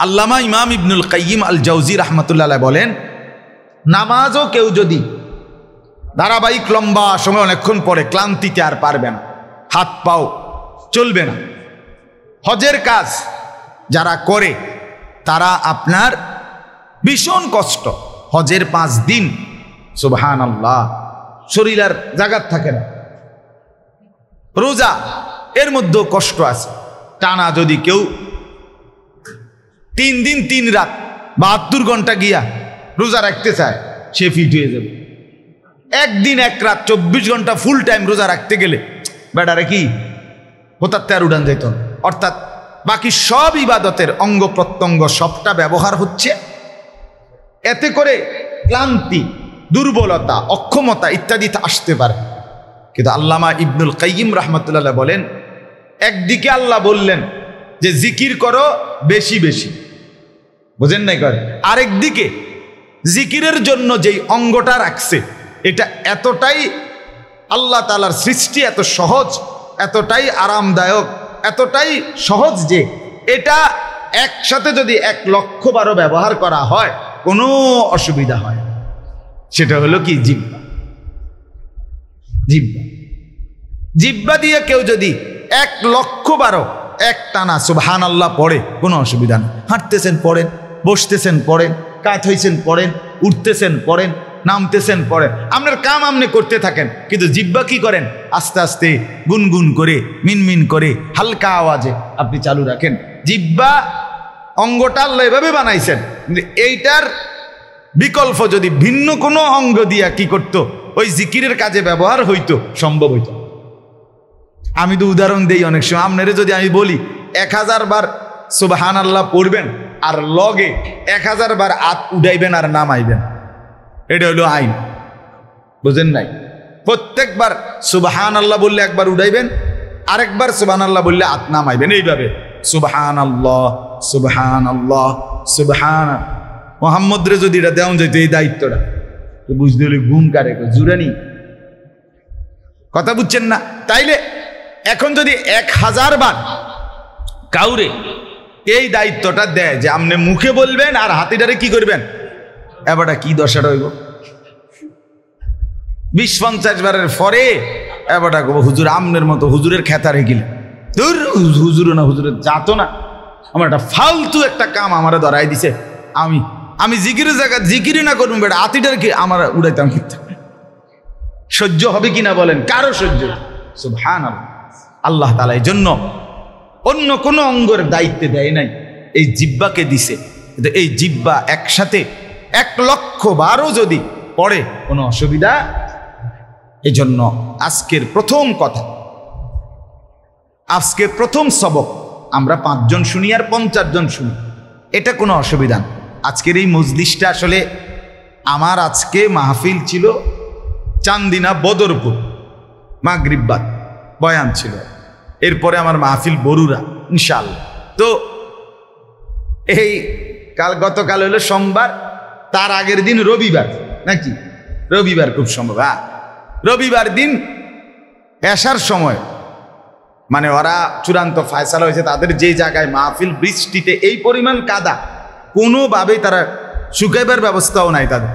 আল্লামা ইমাম ইবনুল কাইয়িম আল জাওজি রাহমাতুল্লাহ আলাইহি বলেন, নামাজও কেউ যদি ধারাবাহিক লম্বা সময় অনেকক্ষণ পরে ক্লান্তিতে আর পারবে না, হাত পাও চলবে না, হজের কাজ যারা করে তারা আপনার ভীষণ কষ্ট, হজের 5 দিন সুবহানাল্লাহ শরীর আর জাগাত থাকে না, রোজা এর মধ্যেও কষ্ট আছে। টানা যদি কেউ 3 দিন 3 রাত 72 ঘন্টা গিয়া রোজা রাখতে চায়, সে ফিট হয়ে যাবে। 1 দিন 1 রাত 24 ঘন্টা ফুল টাইম রোজা রাখতে গেলে বেটারে কি হোতাতে আর উড়ান যেত। অর্থাৎ বাকি সব ইবাদতের অঙ্গ প্রত্যঙ্গ সবটা ব্যবহার হচ্ছে, এতে করে ক্লান্তি, দুর্বলতা, অক্ষমতা ইত্যাদিতে আসতে পারে। কিন্তু আল্লামা ইবনুল কাইয়িম রাহমাতুল্লাহ বলেন, একদিকে আল্লাহ বললেন যে জিকির করো বেশি বেশি, বুঝেন নাই করে, আরেকদিকে জিকিরের জন্য যেই অঙ্গটা রাখছে এটা এতটাই আল্লাহ তাআলার সৃষ্টি, এত সহজ, এতটাই আরামদায়ক, এতটাই সহজ যে এটা একসাথে যদি 1,00,000 বার ব্যবহার করা হয় কোনো অসুবিধা হয়। সেটা হলো কি জিহ্বা। জিহ্বা জিহ্বা দিয়ে কেউ যদি 1,00,000 বার একটানা সুবহানাল্লাহ পড়ে কোনো অসুবিধা নেই। হাঁটতেছেন পড়েন, বসতেছেন পড়েন, কাত হইছেন পড়েন, উঠতেছেন পড়েন, নামতেছেন পড়েন, আপনার কাম আপনি করতে থাকেন। কিন্তু জিহ্বা কি করেন? আস্তে আস্তে গুনগুন করে, মিনমিন করে, হালকা আওয়াজে আপনি চালু রাখেন। জিহ্বা অঙ্গটা আল্লাহ এভাবে বানাইছেন, এইটার বিকল্প যদি ভিন্ন কোনো অঙ্গ দিয়া কি করত, ওই জিকিরের কাজে ব্যবহার হইতো, সম্ভব হইত। আমি তো উদাহরণ দেই অনেক সময়, আপনারে যদি আমি বলি 1000 বার সুবহানাল্লাহ পড়বেন আর লগে 1000 বার হাত উঠাইবেন আর নামাইবেন, এটা হলো আইন, বুঝেন নাই? প্রত্যেকবার সুবহানাল্লাহ বললে একবার উঠাইবেন, আরেকবার সুবহানাল্লাহ বললে হাত নামাইবেন, এইভাবে সুবহানাল্লাহ সুবহানাল্লাহ সুবহান। মোহাম্মদ রে যদি এটা দেওয়া যেত এই দায়িত্বটা, তো বুঝতে হলে ঘুম কারে জুরানি, কথা বুঝছেন না? তাইলে এখন যদি 1000 বার কাউরে এই দায়িত্বটা দেয় যে আপনি মুখে বলবেন আর হাতিটারে কি করবেন, এবারটা কি দশাটা হইব? 20-50 বারের পরে এবারটা হুজুর আমনের মতো হুজুরের খেতা রেখিলে, দূর হুজুর না, হুজুরের যাতো না, আমার একটা ফালতু একটা কাম আমারে ধরাই দিছে, আমি জিকিরের জায়গা জিকিরই না করবো, বেটা হাতিটার কি আমার উড়াইতাম। সহ্য হবে কিনা বলেন? কারো সহ্য। সুবহানাল্লাহ। আল্লাহ তাআলা এই জন্য অন্য কোনো অঙ্গের দায়িত্বে দেয় নাই, এই জিহ্বাকে দিছে। কিন্তু এই জিহ্বা একসাথে 1,00,000 বারও যদি পড়ে কোনো অসুবিধা। এই জন্য আজকের প্রথম কথা, আজকের প্রথম সবক আমরা 5 জন শুনি আর 50 জন শুনি, এটা কোনো অসুবিধা না। আজকের এই মজলিসটা আসলে আমার আজকে মাহফিল ছিল চান্দিনা বদরপুর, মাগরিব বাদ বয়ান ছিল, এরপরে আমার মাহফিল বরুরা ইনশাআল্লাহ। তো এই গতকাল হলো সোমবার, তার আগের দিন রবিবার, নাকি রবিবার খুব সম্ভব। রবিবার দিন এশার সময় মানে ওরা চূড়ান্ত ফায়সালা হয়েছে, তাদের যে জায়গায় মাহফিল, বৃষ্টিতে এই পরিমাণ কাদা, কোনোভাবেই তারা শুকাইবার ব্যবস্থাও নাই তাদের,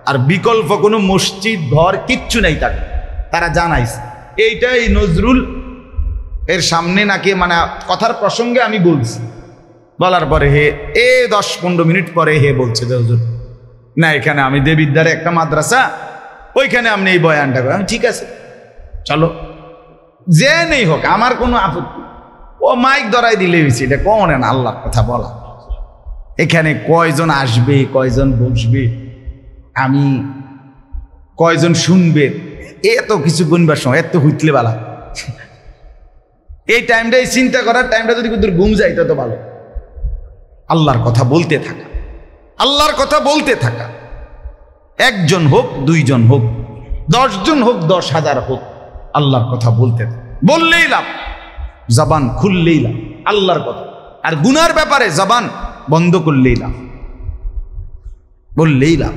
আর বিকল্প কোনো মসজিদ ঘর কিচ্ছু নেই তাদের। তারা জানাইছে এইটাই নজরুল এর সামনে নাকি, মানে কথার প্রসঙ্গে আমি বলছি, বলার পরে হে 10-15 মিনিট পরে হে বলছে যে হুজুর না, এখানে আমি দেবিদ্বারে একটা মাদ্রাসা, ওইখানে আপনি এই বয়ানটা করেন। আমি ঠিক আছে চলো, যে নেই হোক আমার কোনো আপত্তি, ও মাইক ধরাই দিলে হয়েছে, এটা কমন না আল্লাহর কথা বলা। এখানে কয়জন আসবে, কয়জন বসবে, আমি কয়জন শুনবে, এত কিছু গুনবার সময় এত হুইতলে বালা, এই টাইমটা, এই চিন্তা করার টাইমটা যদি কিন্তু ঘুম যায় তত ভালো। আল্লাহর কথা বলতে থাকা, আল্লাহর কথা বলতে থাকা, 1 জন হোক, 2 জন হোক, 10 জন হোক, 10,000 হোক, আল্লাহর কথা বলতে বললেই লাভ, জবান খুললেই লাভ আল্লাহর কথা। আর গুনার ব্যাপারে জবান বন্ধ করলেই লাভ, বললেই লাভ।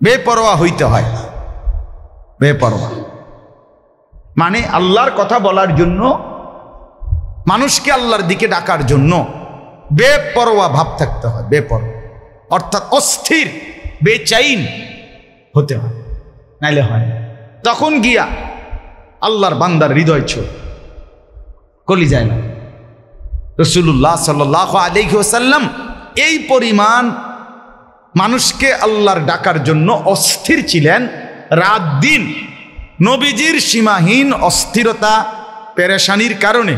বেপরোয়া হইতে হয়, বেপরোয়া মানে আল্লাহর কথা বলার জন্য, মানুষকে আল্লাহর দিকে ডাকার জন্য বেপরোয়া ভাব থাকতে হয়, বেপরোয়া অর্থাৎ অস্থির বেচাইন হতে হয়, নাইলে হয় না। তখন গিয়া আল্লাহর বান্দার হৃদয় ছোট কলি যায় না। রাসূলুল্লাহ সাল্লাল্লাহু আলাইহি ওয়াসাল্লাম এই পরিমাণ মানুষকে আল্লাহর ডাকার জন্য অস্থির ছিলেন রাত দিন। নবীজির সীমাহীন অস্থিরতা পেরেশানির কারণে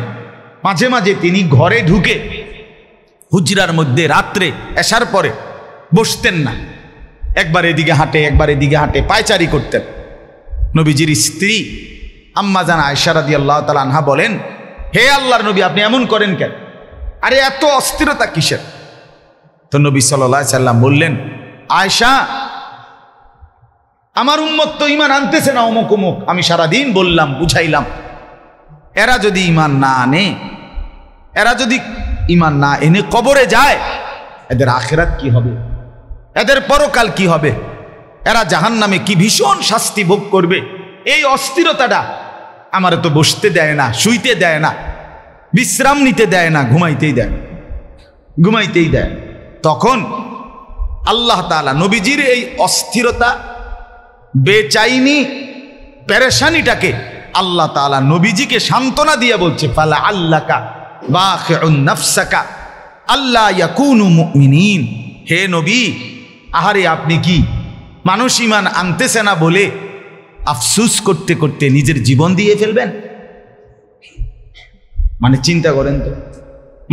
মাঝে মাঝে তিনি ঘরে ঢুকে হুজরার মধ্যে রাত্রে এশার পরে বসতেন না, একবার এদিকে হাঁটে একবার এদিকে হাঁটে, পায়চারি করতেন। নবীজির স্ত্রী আম্মা জান আয়েশা রাদিয়াল্লাহু তাআলা আনহা বলেন, হে আল্লাহর নবী, আপনি এমন করেন কেন? আরে এত অস্থিরতা কিসের? তো নবী সাল্লাল্লাহু আলাইহি সাল্লাম বললেন, আয়েশা, আমার উম্মত তো ঈমান আনতেছে না, অমুক অমুক, আমি সারাদিন বললাম বুঝাইলাম, এরা যদি ঈমান না আনে, এরা যদি ঈমান না এনে কবরে যায়, এদের আখিরাত কি হবে, এদের পরকাল কি হবে, এরা জাহান্নামে কি ভীষণ শাস্তি ভোগ করবে। এই অস্থিরতাটা আমার তো বসতে দেয় না, শুইতে দেয় না, বিশ্রাম নিতে দেয় না, ঘুমাইতেই দেয়। তখন আল্লাহ তাআলা নবীজির এই অস্থিরতা বেচাইনি পেরেশানিটাকে আল্লাহ তাআলা নবীজিকে সান্ত্বনা দিয়ে বলছে, ফালা আল্লাকা বাখিউন নাফসাকা আল্লা ইয়াকুনু মুমিনিন। হে নবী, আহারে আপনি কি মানুষ ঈমান আনতেছে না বলে আফসোস করতে করতে নিজের জীবন দিয়ে ফেলবেন? মানে চিন্তা করেন তো,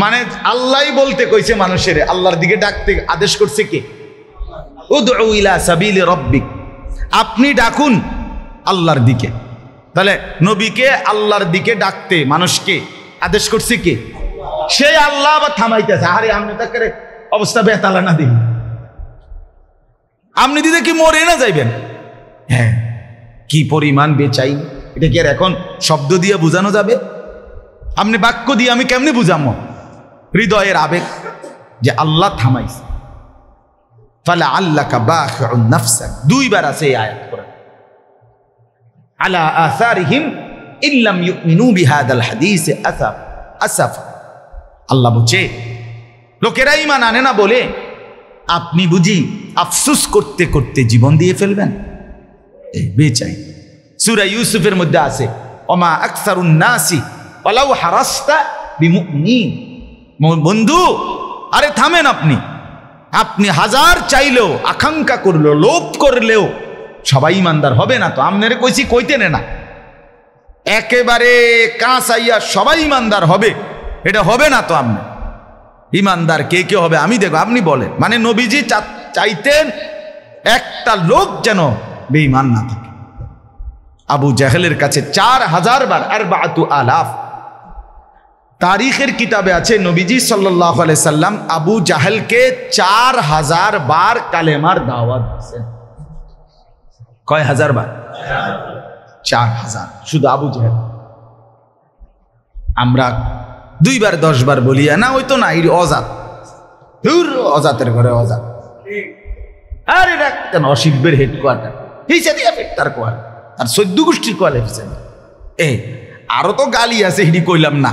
মানে আল্লাহই বলতে কইছে মানুষের আল্লাহর দিকে ডাকতে আদেশ করছে কে? উদউ ইলা সাবিলি রাব্বিক, আপনি ডাকুন আল্লাহর দিকে। তাহলে নবীকে আল্লাহর দিকে ডাকতে মানুষকে আদেশ করছে কে? সে আল্লাহ আবার থামাইতেছে, আরে আপনি তাকে অবস্থা বেতালা না দিন, আপনি দিতে কি মরে না যাইবেন? হ্যাঁ, কি পরিমাণ বেচাই, এটা কি আর এখন শব্দ দিয়ে বোঝানো যাবে? আপনি বাক্য দিয়ে আমি কেমনে বুঝামো হৃদয়ের আবেগ যে আল্লাহ থামাইছে। ফালা আল্লাকা বাখিউন নাফসাক, দুইবার আছে এই আয়াত কোরআন, আলা আসারিহিম ইল্লাম ইউমিনু বিহাদাল হাদিস আসাফ। আল্লাহ বলছে লোকেরা ঈমান আনে না বলে আপনি বুঝি আফসোস করতে করতে জীবন দিয়ে ফেলবেন? এই বেচাই। সূরা ইউসুফের মধ্যে আছে, ওমা আকসারুন নাসি ওয়ালাউ হারাসতা বিমুমিনিন। বন্ধু, আরে থামেন, আপনি হাজার চাইলেও, আকাঙ্ক্ষা করলেও, লোভ করলেও সবাই ইমানদার হবে না। তো আমনের কইছি কইতে না, একেবারে কাঁচাইয়া সবাই ইমানদার হবে, এটা হবে না। তো আপনি ইমানদার কে কে হবে আমি দেখো, আপনি বলেন। মানে নবীজি চাইতেন একটা লোক যেন বেঈমান না থাকে। আবু জাহেলের কাছে 4000 বার, 4000 তারিখের কিতাবে আছে নবীজি সাল্লাল্লাহু আলাইহি সাল্লাম আবু জাহেলকে 4000 বার কালেমার দাওয়াত দিয়েছেন। কয় হাজার বার? 4000 শুধু আবু জাহেল। আমরা 2 বার 10 বার বলিয়া না, ওই তো না, এই অজাত, দূর অজাতের ঘরে অজাত। আরে রাখতেন অশিব্যের হেডকোয়ার্টার হিসেবে তার কোয়ার্টার, আর 14 গোষ্ঠীর কোয়ালে হিসেবে। আরো তো গালি আছে, হিডি কইলাম না,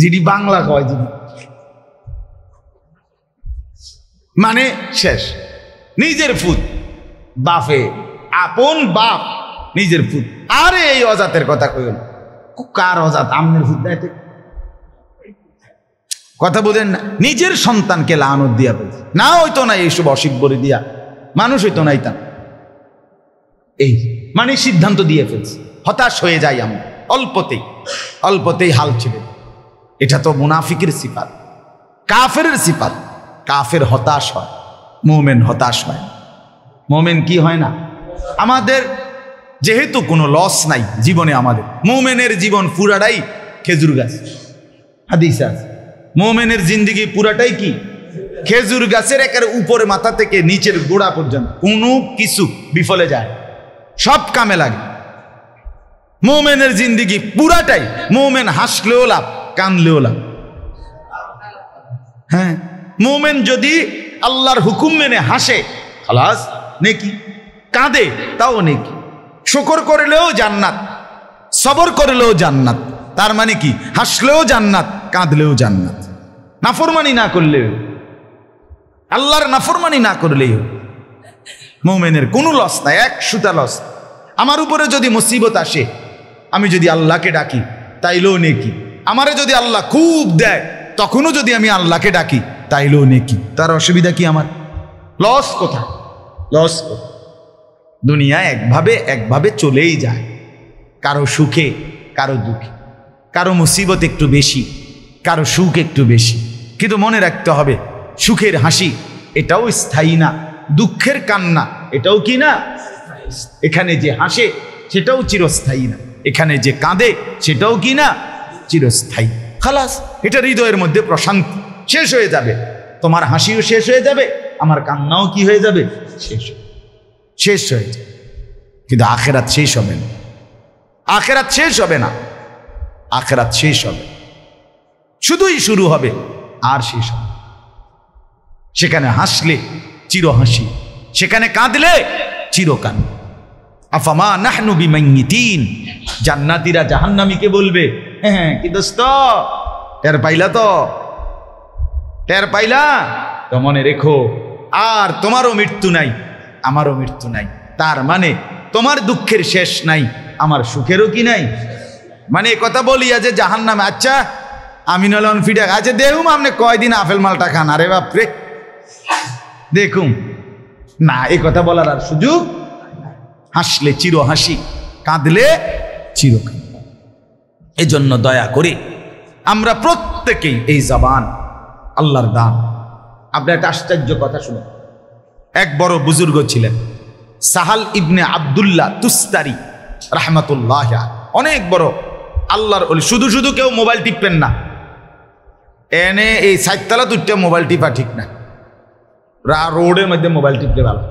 যিনি বাংলা কয়, যিনি মানে শেষ, নিজের ফুট বাপে, আপন বাপ নিজের ফুট। আরে এই অজাতের কথা কইল, কার অজাত? আমনের ফুট দেয় কথা বলেন না, নিজের সন্তানকে লানত দিয়া বলছে না, হইতো না এইসব অশিব্বরি দিয়া মানুষ হইতো না, ইতাম এই মানে সিদ্ধান্ত দিয়ে ফেলছে। হতাশ হয়ে যাই আমরা অল্পতেই হাল ছেড়ে। এটা তো মুনাফিকের সিফাত, কাফের সিফাত। কাফের হতাশ হয়, মুমিন হতাশ হয়। মুমিন কি হয় না? আমাদের যেহেতু কোনো লস নাই জীবনে, আমাদের মুমিনের জীবন পুরাটাই খেজুর গাছ। হাদিস আছে মুমিনের জিন্দেগি পুরাটাই কি? খেজুর গাছের একেবারে উপরে মাথা থেকে নিচের গোড়া পর্যন্ত কোনো কিছু বিফলে যায়, সব কামে লাগে। মুমিনের জিন্দেগি পুরাটাই, মুমিন হাসলেও লাভ, কানলেও লাভ। হ্যাঁ, মুমিন যদি আল্লাহর হুকুম মেনে হাসে খালাস নেকি, কাঁদে তাও নেকি, শুকর করলেও জান্নাত, সবর করলেও জান্নাত। তার মানে কি? হাসলেও জান্নাত, কাঁদলেও জান্নাত। নাফরমানি না করলেও, আল্লাহর নাফরমানি না করলেও মুমিনের কোনো লস নাই, এক সুতা লস। আমার উপরে যদি মুসিবত আসে, আমি যদি আল্লাহকে ডাকি তাইলেও নেকি। আমারে যদি আল্লাহ খুব দেয়, তখনও যদি আমি আল্লাহকে ডাকি তাইলেও নেকি। তার অসুবিধা কি? আমার লস কোথায়? লস কোথায়? দুনিয়া একভাবে চলেই যায়, কারো সুখে কারো দুঃখে, কারো মুসিবত একটু বেশি, কারো সুখ একটু বেশি। কিন্তু মনে রাখতে হবে, সুখের হাসি এটাও স্থায়ী না, দুঃখের কান্না এটাও কি না। এখানে যে হাসে সেটাও চিরস্থায়ী না, এখানে যে কাঁদে সেটাও কি না চিরস্থায়ী। খালাস, এটা হৃদয়ের মধ্যে প্রশান্তি, শেষ হয়ে যাবে। তোমার হাসিও শেষ হয়ে যাবে, আমার কান্নাও কি হয়ে যাবে, শেষ হয়ে যাবে। কিন্তু আখেরাত শেষ হবে না, আখেরাত শেষ হবে না, আখেরাত শেষ হবে, শুধুই শুরু হবে আর শেষ হবে। সেখানে হাসলে চির হাসি, সেখানে কাঁদলে চিরকান। আফামা নাহনু বিমাইয়িতিন, জান্নাতীরা জাহান্নামীকে বলবে, হ্যাঁ কি দোস্ত, টের পাইলা তো, টের পাইলা তো? মনে রেখো, আর তোমারও মৃত্যু নাই, আমারও মৃত্যু নাই। তার মানে তোমার দুঃখের শেষ নাই, আমার সুখেরও কি নাই। মানে কথা বলিয়া যে জাহান্নামে, আচ্ছা আমি নলন ফিডা আছে দেখুম আপনি কয়দিন আপেল মালটা খান, আরে বাপরে দেখুম না, এই কথা বলার আর সুযোগ। হাসলে চির হাসি, কাঁদলে চিরকান। এজন্য দয়া করে আমরা প্রত্যেকেই, এই জবান আল্লাহর দান। আপনার একটা আশ্চর্য কথা শুনে, এক বড় বুজুর্গ ছিলেন, সাহাল ইবনে আব্দুল্লাহ তুস্তারি রাহমাতুল্লাহ, অনেক বড় আল্লাহর ওলি। শুধু শুধু কেউ মোবাইল টিপবেন না, এনে এই সাইতলা দুইটা মোবাইল টিপা ঠিক না। রোডের মধ্যে মোবাইল টিপতে ভালো,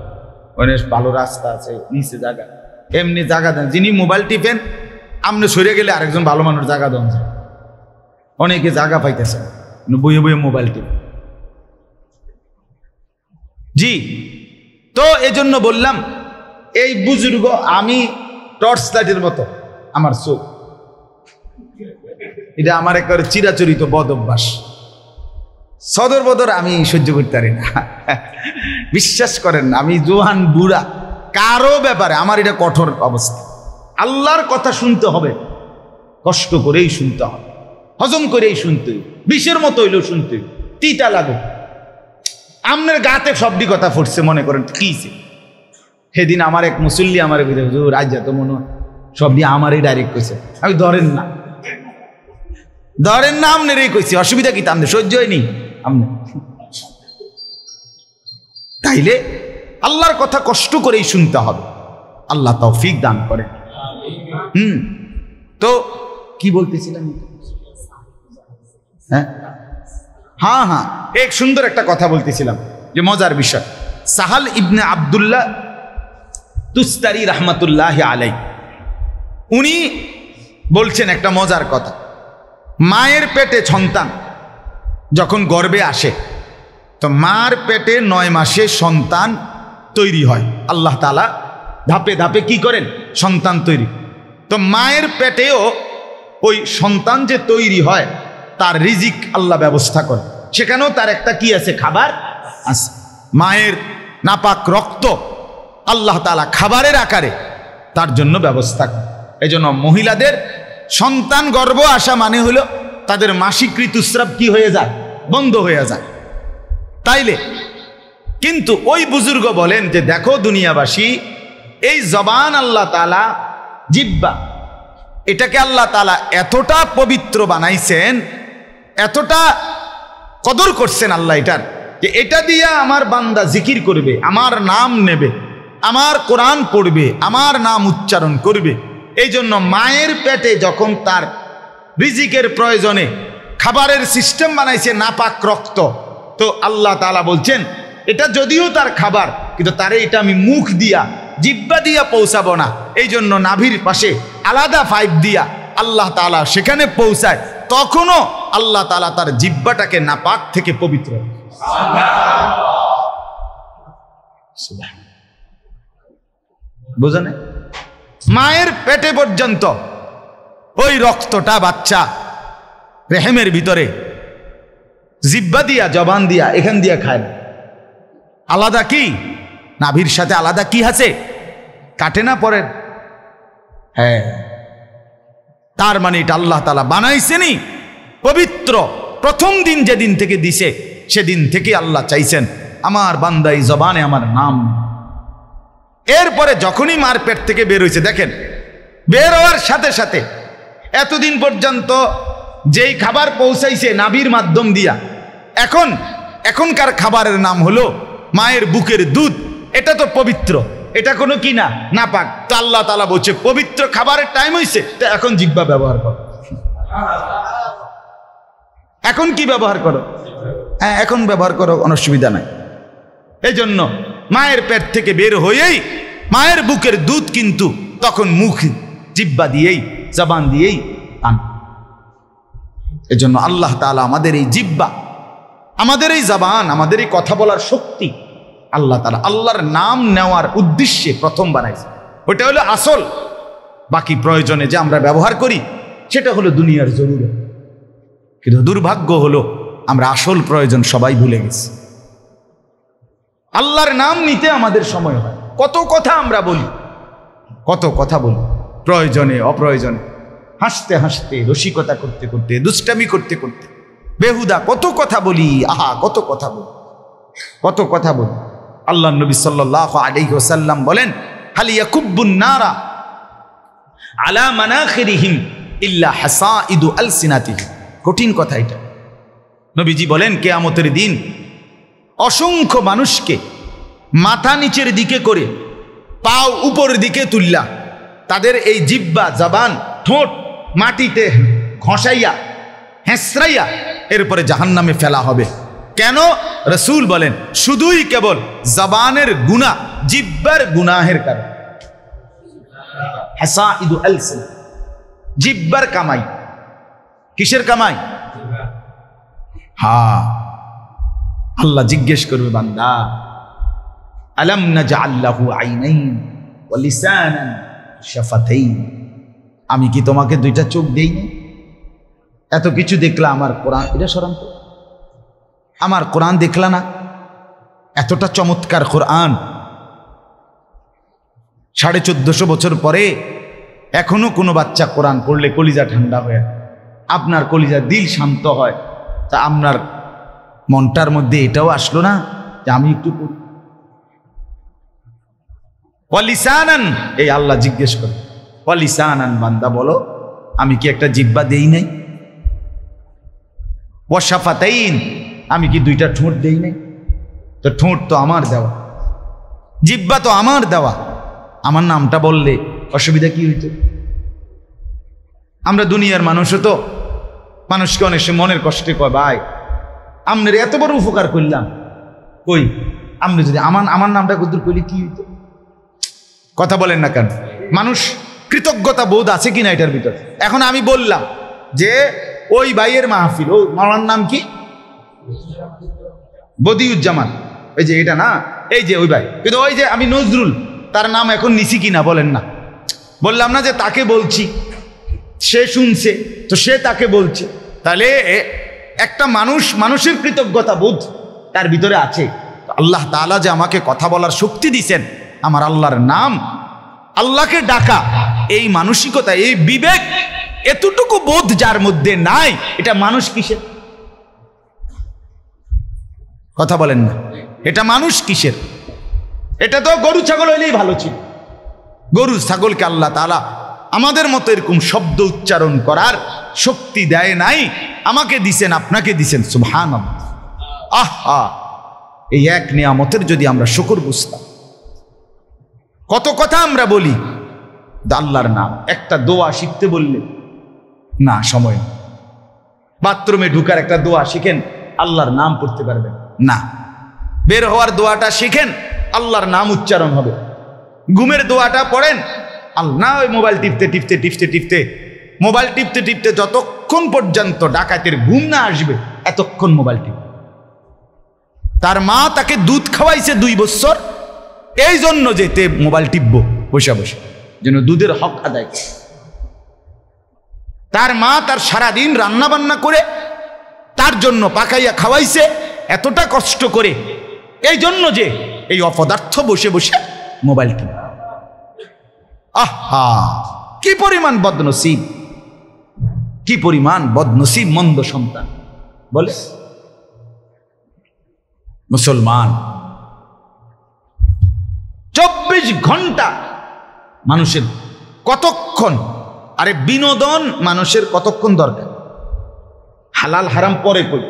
অনেক ভালো রাস্তা আছে, নিচে জায়গা, এমনি জায়গা দেন। যিনি মোবাইল টিপেন, আপনি সরে গেলে আরেকজন ভালো মানুষ জায়গা দেন যায়। অনেকে জায়গা পাইতেছে, বইয়ে বইয়ে মোবাইল টিপ। জি, তো এজন্য বললাম, এই বুজুর্গ, আমি টর্চ লাইটের মতো আমার চোখ, এটা আমার একেবারে চিরাচরিত বদ অভ্যাস। সদর বদর আমি সহ্য করতে পারি না, বিশ্বাস করেন না। আমি জোয়ান বুড়া, কারো ব্যাপারে আমার এটা কঠোর অবস্থা। আল্লাহর কথা শুনতে হবে, কষ্ট করেই শুনতে হবে, হজম করেই শুনতে হবে, বিষের মতো হইলেও শুনতে হবে, তিতা লাগুক। আপনার গাতে সবটি কথা ফুটছে, মনে করেন কি। সেদিন আমার এক মুসল্লি আমার রাজ তো মনে হয় সবটি আমারই ডাইরেক্ট কইছে, আমি ধরেন না, ধরেন না, আপনারই কইছি, অসুবিধা কি? আপনি সহ্য হয়নি আপনি। তাইলে আল্লাহর কথা কষ্ট করেই শুনতে হবে, আল্লাহ তৌফিক দান করে। তো কি বলতেছিলাম? হ্যাঁ, এক সুন্দর একটা কথা বলতেছিলাম, যে মজার বিষয়। সাহাল ইবনে আব্দুল্লাহ তুস্তারি রাহমাতুল্লাহ আলাই, উনি বলছেন একটা মজার কথা। মায়ের পেটে সন্তান যখন গর্ভে আসে, তো মার পেটে 9 মাসে সন্তান তৈরি হয়। আল্লাহ তাআলা ধাপে ধাপে কি করেন? সন্তান তৈরি। তো মায়ের পেটেও ওই সন্তান যে তৈরি হয়, তার রিজিক আল্লাহ ব্যবস্থা করে, সেখানেও তার একটা কি আছে? খাবার আছে। মায়ের নাপাক রক্ত আল্লাহ তাআলা খাবারের আকারে তার জন্য ব্যবস্থা করে। এই জন্য মহিলাদের সন্তান গর্ভ আসা মানে হলো তাদের মাসিক ঋতুস্রাব কি হয়ে যায়? বন্ধ হয়ে যায়। তাইলে কিন্তু ওই বুজুর্গ বলেন যে দেখো দুনিয়াবাসী, এই জবান আল্লাহ তাআলা, জিহ্বা, এটাকে আল্লাহ তাআলা এতটা পবিত্র বানাইছেন, এতটা কদর করছেন আল্লাহ এটার, যে এটা দিয়া আমার বান্দা জিকির করবে, আমার নাম নেবে, আমার কোরআন পড়বে, আমার নাম উচ্চারণ করবে। এই জন্য মায়ের পেটে যখন তার রিজিকের প্রয়োজনে খাবারের সিস্টেম বানাইছে নাপাক রক্ত, তো আল্লাহ তাআলা বলছেন এটা যদিও তার খাবার, কিন্তু তারে এটা আমি মুখ দিয়া, জিহ্বা দিয়া পৌঁছাবো না। এই জন্য নাভির পাশে আলাদা পাইপ দিয়া আল্লাহ তাআলা সেখানে পৌঁছায়, তখনও আল্লাহ তাআলা তার জিহ্বাটাকে নাপাক থেকে পবিত্র। বুঝেন? মায়ের পেটে পর্যন্ত ওই রক্তটা বাচ্চা রেহেমের ভিতরে জিব্বা দিয়া, জবান দিয়া, এখান দিয়া খায় না। আলাদা কি? নাভির সাথে আলাদা কি আছে? কাটে না পরে? হ্যাঁ, তার মানে এটা আল্লাহ তাআলা বানাইছেনই পবিত্র। প্রথম দিন যেদিন থেকে দিছে সেদিন থেকে আল্লাহ চাইছেন আমার বান্দা এই জবানে আমার নাম। এরপরে যখনই মার পেট থেকে বের হয়েছে, দেখেন বের হওয়ার সাথে সাথে এতদিন পর্যন্ত যেই খাবার পৌঁছাইছে নাভির মাধ্যম দিয়া, এখনকার খাবারের নাম হলো মায়ের বুকের দুধ। এটা তো পবিত্র, এটা কোনো কি না, নাপাক। তো আল্লাহ তাআলা বলছে পবিত্র খাবারের টাইম হয়েছে, তো এখন জিহ্বা ব্যবহার করো। এখন কি ব্যবহার করো? হ্যাঁ, এখন ব্যবহার করো, কোনো অসুবিধা নাই। এই জন্য মায়ের পেট থেকে বের হয়েই মায়ের বুকের দুধ কিন্তু তখন মুখ, জিহ্বা দিয়েই, জবান দিয়েই পান। এই জন্য আল্লাহ তাআলা আমাদের এই জিহ্বা, আমাদের এই জবান, আমাদের এই কথা বলার শক্তি আল্লাহ তাআলা আল্লাহর নাম নেওয়ার উদ্দেশ্যে প্রথম বানাইছে। ওটা হলো আসল। বাকি প্রয়োজনে যে আমরা ব্যবহার করি সেটা হলো দুনিয়ার জরুরত। কিন্তু দুর্ভাগ্য হলো আমরা আসল প্রয়োজন সবাই ভুলে গেছি। আল্লাহর নাম নিতে আমাদের সময় হয়, কত কথা আমরা বলি, কত কথা বলি, প্রয়োজনে অপ্রয়োজনে, হাসতে হাসতে, রসিকতা করতে করতে, দুষ্টামি করতে করতে, বেহুদা কত কথা বলি। আহা, কত কথা বলি, কত কথা বলি। আল্লাহ নবী সাল্লাল্লাহু আলাইহি ওয়াসাল্লাম বলেন, হাল ইয়াকুব্বুন নারা আলা মানাখিরিহিম ইল্লা হাসাইদু আলসিনাতিহিম। কঠিন কথা এটা। নবীজি বলেন কিয়ামতের দিন অসংখ্য মানুষকে মাথা নিচের দিকে করে পাও উপরের দিকে তুললা, তাদের এই জিহ্বা, জবান, ঠোঁট মাটিতে ঘষাইয়া, হেঁচড়াইয়া এরপরে জাহান্নামে ফেলা হবে। কেন? রাসূল বলেন শুধুই কেবল জবানের গুনাহ, জিহ্বার গুনাহের কারণে। হাসাইদু আলসিন, জিহ্বার কামাই। কিসের কামাই? হ্যাঁ, আল্লাহ জিজ্ঞেস করবে, বান্দা আলাম নাজআল লাহু আইনাইন ওয়া লিসানান শাফাতাইন, আমি কি তোমাকে দুইটা চোখ দেইনি? এত কিছু দেখলা, আমার কোরআন, এটা স্মরণ করো, আমার কোরআন দেখলা না? এতটা চমৎকার কোরআন, 1450 বছর পরে এখনো কোনো বাচ্চা কোরআন পড়লে কলিজা ঠান্ডা হয়ে, আপনার কলিজা দিল শান্ত হয়। তা আপনার মনটার মধ্যে এটাও আসলো না যে আমি একটু পড়ি? ওয়ালিসানান, এই আল্লাহ জিজ্ঞেস করে, ওয়ালিসানান, বান্দা বলো আমি কি একটা জিহ্বা দেই নাই? ওয়াশাফাতাইন, আমি কি দুইটা ঠোঁট দেই নাই? তো ঠোঁট তো আমার দেওয়া, জিহ্বা তো আমার দেওয়া। আমার নামটা বললে অসুবিধা কি হইতো? আমরা দুনিয়ার মানুষও তো মানুষকে অনেক সময় মনের কষ্টে কয়, ভাই আপনার এত বড় উপকার করলাম, কই আপনি যদি আমার নামটা কদ্দুর করলে কি হইতো? কথা বলেন না কেন? মানুষ কৃতজ্ঞতা বোধ আছে কিনা এটার ভিতর? এখন আমি বললাম যে ওই ভাইয়ের মাহফিল, ও মাওলার নাম কি? বদিউজ্জামান, ওই যে এটা না, এই যে ওই ভাই, কিন্তু ওই যে আমি নজরুল, তার নাম এখন নিছি কিনা বলেন না? বললাম না যে তাকে বলছি, সে শুনছে, তো সে তাকে বলছে। তাহলে একটা মানুষের কৃতজ্ঞতা বোধ তার ভিতরে আছে। আল্লাহ তাআলা যে আমাকে কথা বলার শক্তি দিছেন, আমার আল্লাহর নাম, আল্লাহকে ডাকা, এই মানসিকতা, এই বিবেক, এতটুকু বোধ যার মধ্যে নাই, এটা মানুষ কিসের? কথা বলেন না, এটা মানুষ কিসের? এটা তো গরু ছাগল হইলেই ভালো ছিল। গরু ছাগলকে আল্লাহ তাআলা আমাদের মতো এরকম শব্দ উচ্চারণ করার শক্তি দেয় নাই, আমাকে দিছেন, আপনাকে দিছেন। সুবহানাল্লাহ। আহা, এই এক নিয়ামতের যদি আমরা শুকর বুঝতাম। কত কথা আমরা বলি আল্লাহর নাম, একটা দোয়া শিখতে বললে না, সময় না। বাথরুমে ঢুকার একটা দোয়া শিখেন, আল্লাহর নাম পড়তে পারবেন না। বের হওয়ার দোয়াটা শিখেন, আল্লাহর নাম উচ্চারণ হবে। ঘুমের দোয়াটা পড়েন, আল্লাহ, ওই মোবাইল টিপতে টিপতে টিপতে টিপতে, মোবাইল টিপতে টিপতে যতক্ষণ পর্যন্ত ডাকাতের ঘুম না আসবে এতক্ষণ মোবাইল টিপ। তার মা তাকে দুধ খাওয়াইছে 2 বছর, এই জন্য যেতে মোবাইল টিপবো বসে বসে, যেন দুধের হক আদায় করে। তার মা তার সারাদিন রান্না বান্না করে তার জন্য পাকাইয়া খাওয়াইছে এতটা কষ্ট করে, এই জন্য যে এই অপদার্থ বসে বসে মোবাইল টিপে। আহা, কি পরিমাণ বদনসিব, কি পরিমাণ বদনসিব মন্দ সন্তান। বলে মুসলমান 24 ঘন্টা মানুষের কতক্ষণ, আরে বিনোদন মানুষের কতক্ষণ দরকার? হালাল হারাম পরে করি,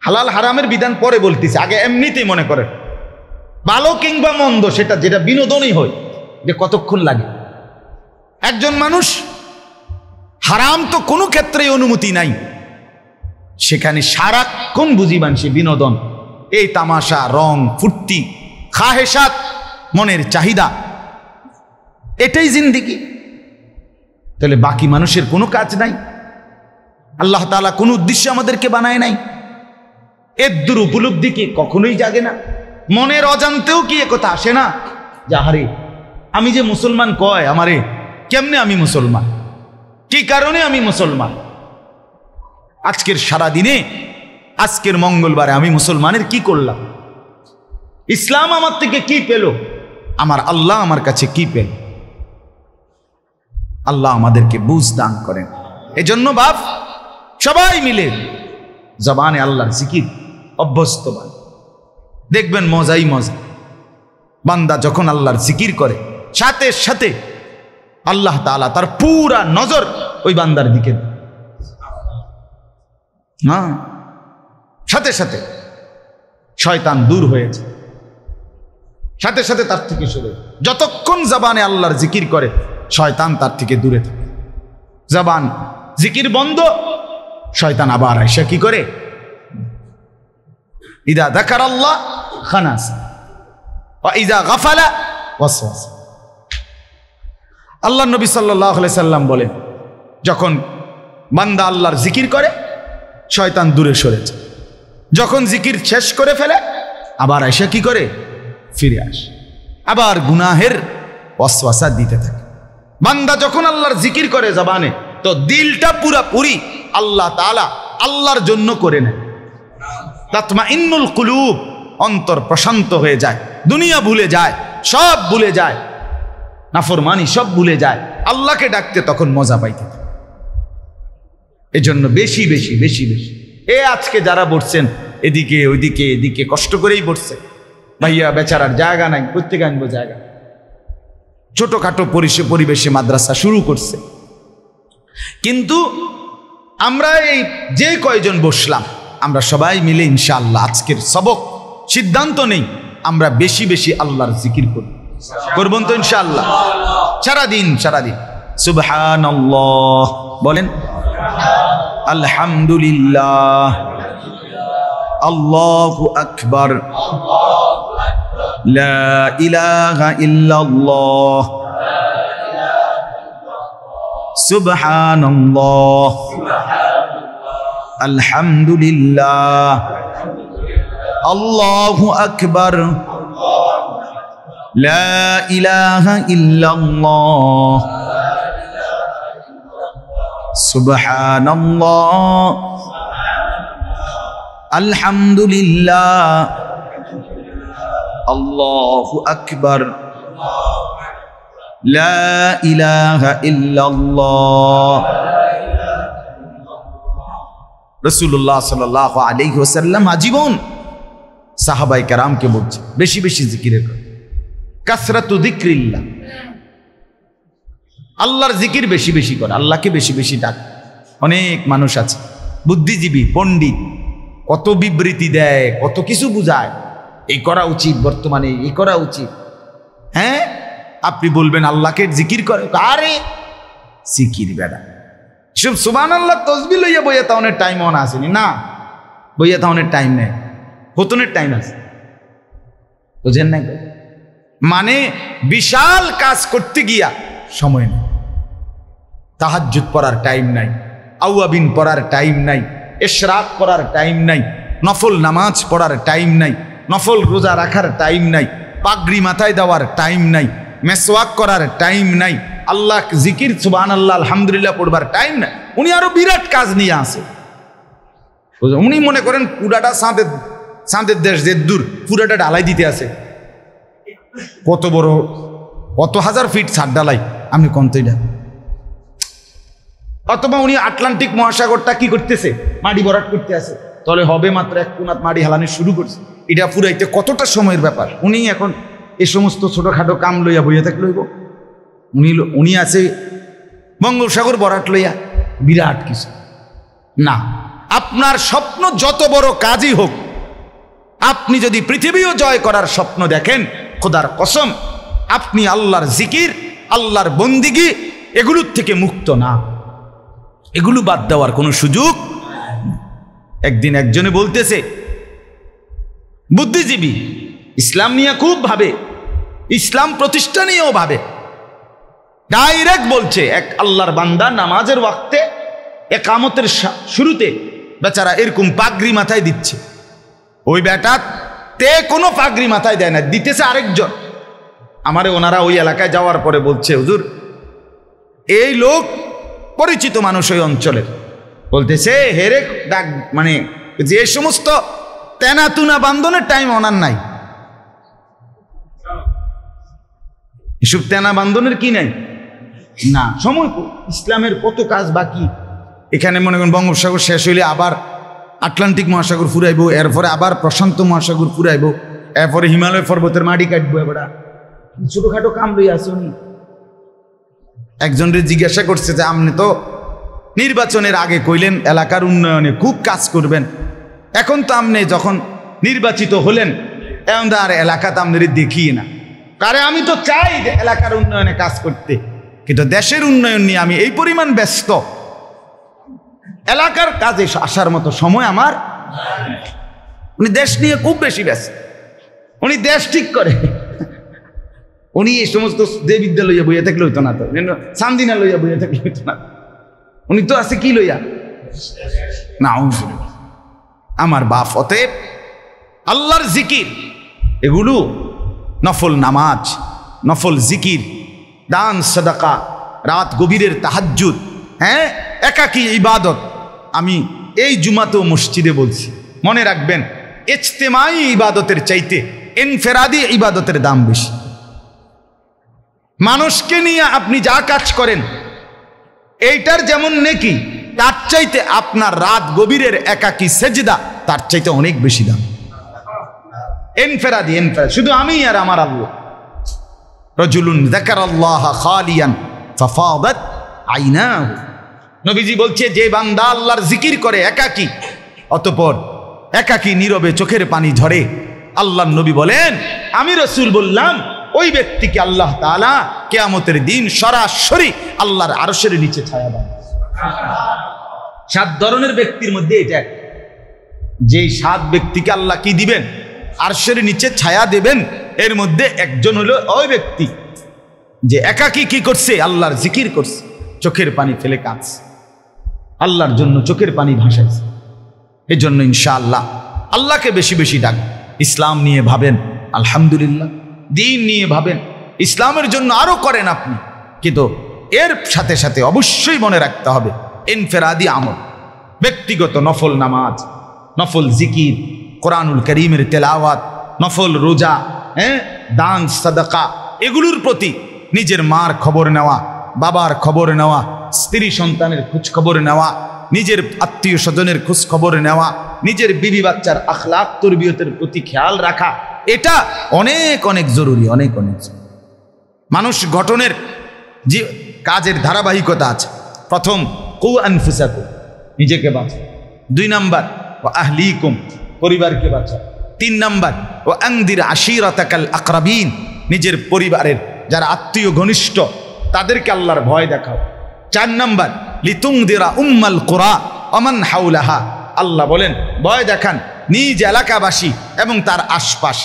হালাল হারামের বিধান পরে বলতেছে, আগে এমনিতেই মনে করে ভালো কিংবা মন্দ সেটা যেটা বিনোদনই হয়, যে কতক্ষণ লাগে। একজন মানুষ হারাম তো কোনো ক্ষেত্রেই অনুমতি নাই, সেখানে সারাক্ষণ বুঝিবান সে বিনোদন, এই তামাশা, রং, ফুর্তি, খাহেসাত, মনের চাহিদা, এটাই জিন্দেগি। তাহলে বাকি মানুষের কোনো কাজ নাই? আল্লাহ তাআলা কোনো উদ্দেশ্যে আমাদেরকে বানায় নাই? এর দূর উপলব্ধি কি কখনোই জাগে না? মনের অজান্তেও কি একথা আসে না যে আহারে আমি যে মুসলমান, কয় আমারে কেমনে আমি মুসলমান, কি কারণে আমি মুসলমান? আজকের সারা দিনে, আজকের মঙ্গলবারে আমি মুসলমানের কি করলাম? ইসলাম আমার থেকে কি পেল? আমার আল্লাহ আমার কাছে কি পেল? আল্লাহ আমাদেরকে বুঝ দান করেন। এজন্য বাপ সবাই মিলে জবানে আল্লাহর জিকির অভ্যস্ত বান, দেখবেন মজাই মজা। বান্দা যখন আল্লাহর জিকির করে, সাথে সাথে আল্লাহ তাআলা তার পুরা নজর ওই বান্দার দিকে, হ্যাঁ, সাথে সাথে শয়তান দূর হয়েছে, সাথে সাথে তার থেকে সরে। যতক্ষণ জবানে আল্লাহর জিকির করে, শয়তান তার থেকে দূরে থাকে। জবান জিকির বন্ধ, শয়তান আবার আইসা কি করে? ইদা যাকারাল্লাহ খানাস ওয়া ইদা গাফালা ওয়াসওয়াস। আল্লাহ নবী সাল্লাল্লাহু আলাইহি সাল্লাম বলেন, যখন বান্দা আল্লাহর জিকির করে, শয়তান দূরে সরে যায়। যখন জিকির শেষ করে ফেলে, আবার আইসা কি করে? ফিরে আসে, আবার গুনাহের ওয়াসওয়াসা দিতে থাকে। বান্দা যখন আল্লাহর জিকির করে জবানে, তো দিলটা পুরাপুরি আল্লাহ তাআলা আল্লাহর জন্য করে নেয়। তাতমাইন্নুল কুলুব, অন্তর প্রশান্ত হয়ে যায়, দুনিয়া ভুলে যায়, সব ভুলে যায়, নাফরমানি সব ভুলে যায়, আল্লাহকে ডাকতে তখন মজা পাইতে। এজন্য বেশি বেশি বেশি বেশি আজকে যারা বসছেন এদিকে ওইদিকে, এদিকে কষ্ট করেই বসছে, ভাইয়া বেচারার জায়গা নাই, প্রত্যেকে আনবো জায়গা। ছোটখাটো পরিবেশে মাদ্রাসা শুরু করছে, কিন্তু আমরা এই যে কয়জন বসলাম, আমরা সবাই মিলে ইনশাআল্লাহ আজকের সবক সিদ্ধান্ত নেই আমরা বেশি বেশি আল্লাহর জিকির করব, করবেন তো ইনশাআল্লাহ? সারাদিন সুবহানাল্লাহ বলেন, আলহামদুলিল্লাহ, আল্লাহু আকবার, লা ইলাহা ইল্লাল্লাহ, সুবহানাল্লাহ, আলহামদুলিল্লাহ, আল্লাহু আকবার, লা ইলাহা ইল্লাল্লাহ, সুবহানাল্লাহ, আলহামদুলিল্লাহ, আল্লাহু আকবার, লা ইলাহা ইল্লাল্লাহ। রাসূলুল্লাহ সাল্লাল্লাহু আলাইহি ওয়াসাল্লাম আজীবন সাহাবায়ে কেরামকে বলছে বেশি বেশি জিকিরের কথা, কাসরাতু যিকরিল্লাহ, আল্লাহর জিকির বেশি বেশি করে, আল্লাহকে বেশি বেশি ডাক। অনেক মানুষ আছে বুদ্ধিজীবী পণ্ডিত, কত বিবৃতি দেয়, কত কিছু বুঝায়, এই করা উচিত, বর্তমানে এই করা উচিত। হ্যাঁ, আপনি বলবেন আল্লাহকে জিকির করে, আরে জিকির বেড়া সব সুবহানাল্লাহ তাসবিহ লইয়া বইয়া তাওনের টাইম অন আসেনি না, বইয়া তাওনের টাইম নেই, হতনের টাইম আছে, বুঝেন না? মানে বিশাল কাজ করতে গিয়া সময় নেই, তাহাজ্জুদ পড়ার টাইম নাই, আওয়াবিন পড়ার টাইম নাই, ইশরাক পড়ার টাইম নাই, নফল নামাজ পড়ার টাইম নাই, নফল রোজা রাখার টাইম নাই, পাগড়ি মাথায় দেওয়ার টাইম নাই, মেসওয়াক করার টাইম নাই, আল্লাহ জিকির সুবহানাল্লাহ আলহামদুলিল্লাহ পড়বার টাইম নাই। উনি আরো বিরাট কাজ নিয়ে আসে, উনি মনে করেন পুরাটা চাঁদের দেশ যে দূর পুরাটা ঢালাই দিতে আছে। কত বড়, কত হাজার ফিট ছাদ ঢালাই আপনি কন্তইটা। অথবা উনি আটলান্টিক মহাসাগরটা কি করতেছে, মাটি ভরাট করতে আছে, তাহলে হবে মাত্র 1 কোনাত মাটি হালানি শুরু করছে। এটা পুরাইতে কতটা সময়ের ব্যাপার। উনি এখন এই সমস্ত ছোটখাটো কাম লইয়া বইয়া থাক লইব। উনি আছে বঙ্গোপসাগর ভরাট লইয়া, বিরাট কিছু না। আপনার স্বপ্ন যত বড় কাজই হোক, আপনি যদি পৃথিবীও জয় করার স্বপ্ন দেখেন, খোদার কসম আপনি আল্লাহর জিকির, আল্লাহর বন্দিগি এগুলোর থেকে মুক্ত না। এগুলো বাদ দেওয়ার কোনো সুযোগ। একদিন একজনে বলতেছে, বুদ্ধিজীবী, ইসলাম নিয়ে খুব ভাবে, ইসলাম প্রতিষ্ঠা নিয়েও ভাবে, ডাইরেক্ট বলছে এক আল্লাহর বান্দা নামাজের ওয়াক্তে একামতের শুরুতে বেচারা এরকম পাগড়ি মাথায় দিচ্ছে। ওই বেটা তে কোনো পাগড়ি মাথায় দেয় না, দিতেছে আরেকজন। আমারে ওনারা ওই এলাকায় যাওয়ার পরে বলছে, হুজুর এই লোক পরিচিত মানুষ ওই অঞ্চলের, বলতেছে হেরে ডাক, মানে যে সমস্ত তেনা তুনা বান্ধনের টাইম ওনার নাই। এসব তেনা বান্ধনের কি নাই না, সময় ইসলামের কত কাজ বাকি। এখানে মনে করেন বঙ্গোপসাগর শেষ হইলে আবার আটলান্টিক মহাসাগর ফুরাইবো, এরপরে আবার প্রশান্ত মহাসাগর ফুরাইবো, এরপরে হিমালয় পর্বতের মাটি কাটবো। এবার ছোটখাটো কাম লই আছে উনি। একজনের জিজ্ঞাসা করছে যে আপনি তো নির্বাচনের আগে কইলেন এলাকার উন্নয়নে খুব কাজ করবেন, এখন তো আপনি যখন নির্বাচিত হলেন এখন আর এলাকাতে আপনাদের দেখিয়ে না। কারে আমি তো চাই যে এলাকার উন্নয়নে কাজ করতে, কিন্তু দেশের উন্নয়ন নিয়ে আমি এই পরিমাণ ব্যস্ত, এলাকার কাজে আসার মতো সময় আমার। উনি দেশ নিয়ে খুব বেশি ব্যস্ত, উনি দেশ ঠিক করে। উনি এই সমস্ত যে বিদ্যালয়ে বইয়া থাকলে হইতো না, তো সান্দিনা লইয়া বইয়া থাকলে হইতো না। উনি তো আছে কি লইয়া না। আমার বাপ, অতএব আল্লাহর জিকির এগুলো, নফল নামাজ, নফল জিকির, দান সাদাকা, রাত গভীরের তাহাজ্জুদ, হ্যাঁ একাকী ইবাদত। আমি এই জুমাতেও মসজিদে বলছি, মনে রাখবেন ইজতেমাই ইবাদতের চাইতে ইনফেরাদি ইবাদতের দাম বেশি। মানুষকে নিয়ে আপনি যা কাজ করেন এইটার যেমন নেকি, তার চাইতে আপনার রাত গভীরের একাকী সেজদা তার চাইতে অনেক বেশি দাম। ইনফেরাদি, শুধু আমি আর আমার আল্লাহ। রাজুলুন যাকারাল্লাহ খালিয়ান ফাফাদাত আইনাহু। নবীজি বলছে, যে বান্দা আল্লাহর জিকির করে একাকী, অতঃপর একাকী নীরবে চোখের পানি ঝরে। আল্লাহর নবী বলেন, আমি রাসূল বললাম, ওই ব্যক্তিকে আল্লাহ তাআলা কিয়ামতের দিন সরাসরি আল্লাহর আরশের নিচে ছায়া দেন। 7 ধরনের ব্যক্তির মধ্যে এটা, যে 7 ব্যক্তিকে আল্লাহ কি দিবেন, আরশের নিচে ছায়া দেবেন। এর মধ্যে একজন হলো ওই ব্যক্তি যে একাকী কি করছে, আল্লাহর জিকির করছে, চোখের পানি ফেলে কাঁদছে, আল্লাহর জন্য চোখের পানি ভাসাইছে। এই জন্য ইনশাআল্লাহ আল্লাহকে বেশি বেশি ডাক, ইসলাম নিয়ে ভাবেন, আলহামদুলিল্লাহ, দিন নিয়ে ভাবেন, ইসলামের জন্য আরো করেন আপনি। কিন্তু এর সাথে সাথে অবশ্যই মনে রাখতে হবে ইনফেরাদি আমল, ব্যক্তিগত নফল নামাজ, নফল জিকির, কোরআনুল করিমের তেলাওয়াত, নফল রোজা, দান সাদাকা, এগুলোর প্রতি নিজের মার খবর নেওয়া, বাবার খবর নেওয়া, স্ত্রী সন্তানের খোঁজ খবর নেওয়া, নিজের আত্মীয় স্বজনের খোঁজ খবর নেওয়া, নিজের বিবি বাচ্চার আখলাক তরবিয়তের প্রতি খেয়াল রাখা, এটা অনেক অনেক জরুরি, অনেক অনেক। মানুষ গঠনের যে কাজের ধারাবাহিকতা আছে। প্রথম, কু আনফুসাকুম, নিজেকে বাঁচা। 2 নাম্বার, ওয়া আহলিকুম, পরিবারকে বাঁচা। 3 নাম্বার, ওয়া আনদির আশিরাতাকাল আকরাবিন, নিজের পরিবারের যারা আত্মীয় ঘনিষ্ঠ তাদেরকে আল্লাহর ভয় দেখাও। 4 নাম্বার, লিতুনদিরা উম্মাল কুরা ওয়া মান হাওলাহা, আল্লাহ বলেন ভয় দেখান নিজ এলাকাবাসী এবং তার আশপাশ।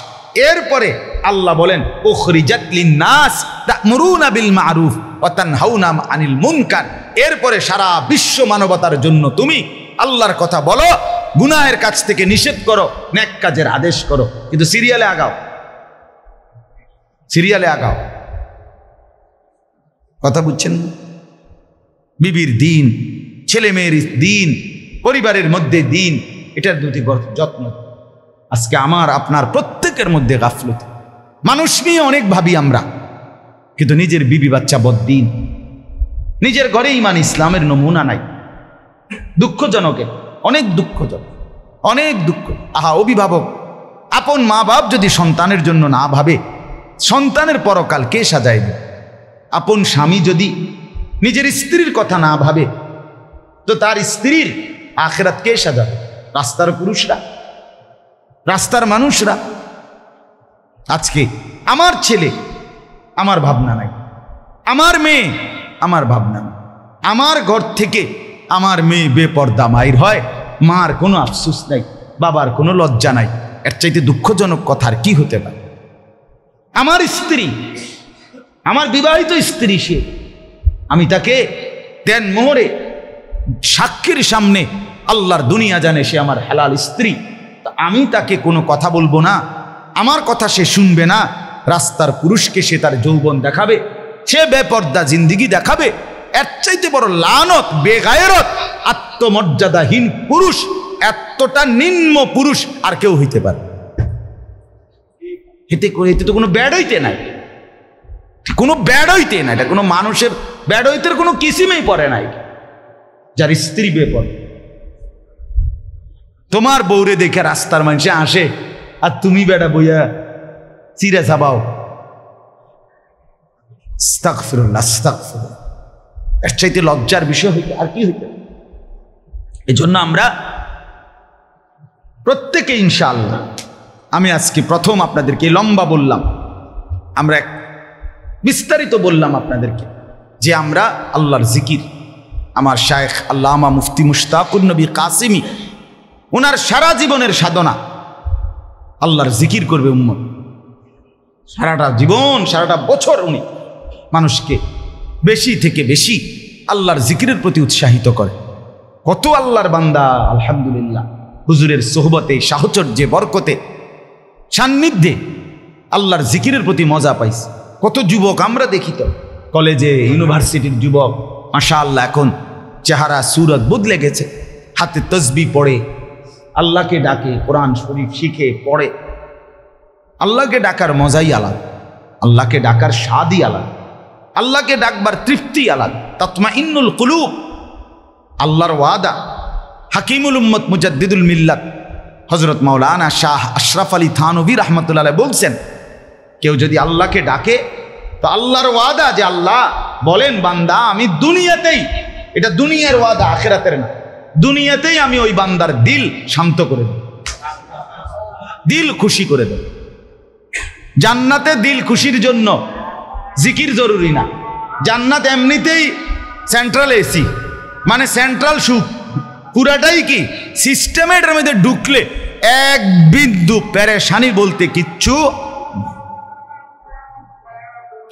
এরপরে আল্লাহ বলেন, উখরিজাত লিন্নাস তা'মুরুনা বিল মা'রুফ ওয়া তানহাউনা আনিল মুনকার। এরপরে সারা বিশ্ব মানবতার জন্য তুমি আল্লাহর কথা বলো, গুনাহের কাজ থেকে নিষেধ করো, নেক কাজের আদেশ করো। কিন্তু সিরিয়ালে আগাও, সিরিয়ালে আগাও। কথা বুঝছেন? বিবির দিন, ছেলে মেয়ের দিন, পরিবারের মধ্যে দিন, এটার দুটি যত্ন। আজকে আমার আপনার প্রত্যেকের মধ্যে গাফলত। মানুষ নিয়ে অনেক ভাবি আমরা, কিন্তু নিজের বিবি বাচ্চা বদ্দিন, নিজের ঘরে ইমান ইসলামের নমুনা নাই। দুঃখজনক, অনেক দুঃখজনক, অনেক দুঃখ। আহা, অভিভাবক আপন মা বাপ যদি সন্তানের জন্য না ভাবে, সন্তানের পরকাল কে সাজায় দেবে? আপন স্বামী যদি নিজের স্ত্রীর কথা না ভাবে, তো তার স্ত্রীর আখিরাত কে সাজাবে? রাস্তার পুরুষরা, রাস্তার মানুষরা। আজকে আমার ছেলে, আমার ভাবনা নাই, আমার মেয়ে, আমার ভাবনা নাই। আমার ঘর থেকে আমার মেয়ে বেপর্দা মায়ের হয়, মার কোনো আফসোস নাই, বাবার কোনো লজ্জা নাই। এর চাইতে দুঃখজনক কথা আর কি হতে পারে? আমার স্ত্রী, আমার বিবাহিত স্ত্রী, সে, আমি তাকে দেন মোহরে সাক্ষীর সামনে আল্লাহর দুনিয়া জানে সে আমার হালাল স্ত্রী, তা আমি তাকে কোনো কথা বলবো না, আমার কথা সে শুনবে না। রাস্তার পুরুষকে সে তার যৌবন দেখাবে, সে বেপর্দা জিন্দিগি দেখাবে। এর চাইতে বড় লানত, বেগায়রত, আত্মমর্যাদাহীন পুরুষ, এতটা নিম্ন পুরুষ আর কেউ হইতে পারে? এতে করে এতে তো কোনো ব্যাড হইতে নাই, কোনো ব্যাড হইতে না। এটা কোনো মানুষের ব্যাড হইতে কোনো কিসিমেই পড়ে নাই। যার স্ত্রী বেপর, তোমার বউরে দেখে রাস্তার মানুষে আসে, আর তুমি বেড়া বইয়া চিরে চাবাও। আস্তাগফিরুল্লাহ, আস্তাগফিরুল্লাহ। এর চাইতে লজ্জার বিষয় হইতে আর কি হইতে? এই জন্য আমরা প্রত্যেকে ইনশাআল্লাহ, আমি আজকে প্রথম আপনাদেরকে লম্বা বললাম, আমরা বিস্তারিত বললাম আপনাদেরকে যে আমরা আল্লাহর জিকির, আমার শায়েখ আল্লামা মুফতি মুশতাকুর নবী কাসিমি, ওনার সারা জীবনের সাধনা আল্লাহর জিকির করবে উম্মত। সারাটা জীবন, সারাটা বছর উনি মানুষকে বেশি থেকে বেশি আল্লাহর জিকিরের প্রতি উৎসাহিত করে। কত আল্লাহর বান্দা আলহামদুলিল্লাহ হুজুরের সোহবতে, সাহচর্যে, বরকতে, সান্নিধ্যে আল্লাহর জিকিরের প্রতি মজা পাইছে। কত যুবক আমরা দেখি তো, কলেজে, ইউনিভার্সিটির যুবক, মাশাআল্লাহ, এখন চেহারা সুরত বদলে গেছে, হাতে তসবিহ পড়ে, আল্লাহকে ডাকে, কোরআন শরীফ শিখে পড়ে। আল্লাহকে ডাকার মজাই আলাদা, আল্লাহকে ডাকার স্বাদই আলাদা, আল্লাহকে ডাকবার তৃপ্তি আলাদা। তাতমাইন্নুল কুলুব, আল্লাহর ওয়াদা। হাকিমুল উম্মত মুজাদ্দিদুল মিল্লাত হযরত মাওলানা শাহ আশরাফ আলী থানভী রাহমাতুল্লাহ আলাইহি বলছেন, কেউ যদি আল্লাহকে ডাকে তো আল্লাহর ওয়াদা যে আল্লাহ বলেন, বান্দা আমি দুনিয়াতেই, এটা দুনিয়ার ওয়াদা, আখিরাতের না, দুনিয়াতেই আমি ওই বান্দার দিল শান্ত করে দেব, দিল খুশি করে দেব। জান্নাতে দিল খুশির জন্য জিকির জরুরি না, জান্নাত এমনিতেই সেন্ট্রাল এসি, মানে সেন্ট্রাল সুখ, পুরাটাই কি সিস্টেমের মধ্যে ঢুকলে এক বিন্দু পেরেশানি বলতে কিচ্ছু।